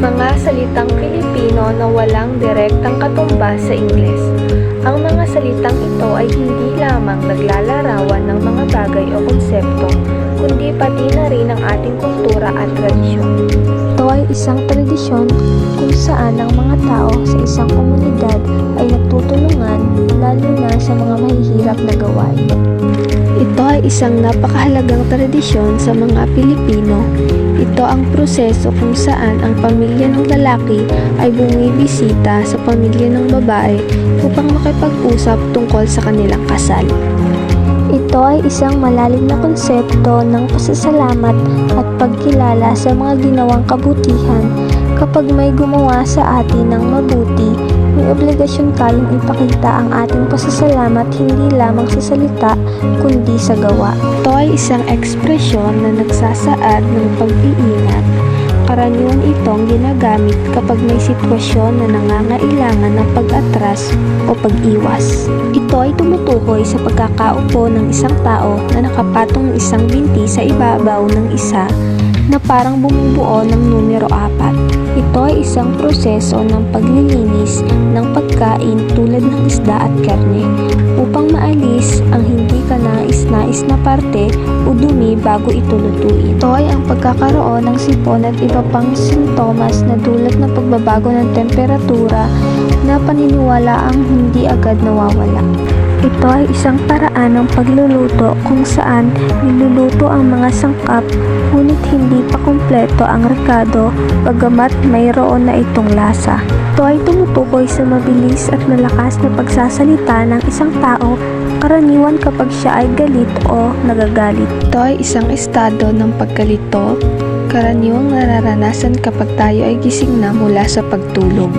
Mga salitang Pilipino na walang direktang katumbas sa Ingles. Ang mga salitang ito ay hindi lamang naglalarawan ng mga bagay o konsepto, kundi pati na rin ang ating kultura at tradisyon. Ito ay isang tradisyon kung saan ang mga tao sa isang komunidad ay nagtutulungan, lalo na sa mga mahihirap na gawain. Ito ay isang napakahalagang tradisyon sa mga Pilipino. Ito ang proseso kung saan ang pamilya ng lalaki ay bumibisita sa pamilya ng babae upang makipag-usap tungkol sa kanilang kasal. Ito ay isang malalim na konsepto ng pasasalamat at pagkilala sa mga ginawang kabutihan. Kapag may gumawa sa atin ng mabuti, may obligasyon tayong ipakita ang ating pasasalamat hindi lamang sa salita, kundi sa gawa. Ito ay isang ekspresyon na nagsasaad ng pag-iingat. Karaniwan itong ginagamit kapag may sitwasyon na nangangailangan ng pag-atras o pag-iwas. Ito ay tumutukoy sa pagkakaupo ng isang tao na nakapatong ng isang binti sa ibabaw ng isa na parang bumubuo ng numero 4. Ito ay isang proseso ng paglilinis ng pagkain tulad ng isda at karne upang maalis ang hindi kanais-nais na parte o dumi bago ito lutuin. Ito ay ang pagkakaroon ng sipon at iba pang sintomas na dulot ng pagbabago ng temperatura na paniniwala ang hindi agad nawawala. Ito ay isang paraan ng pagluluto kung saan niluluto ang mga sangkap ngunit hindi pa kumpleto ang rekado bagamat mayroon na itong lasa. Ito ay tumutukoy sa mabilis at malakas na pagsasalita ng isang tao karaniwan kapag siya ay galit o nagagalit. Ito ay isang estado ng pagkalito, karaniwang nararanasan kapag tayo ay gising na mula sa pagtulog.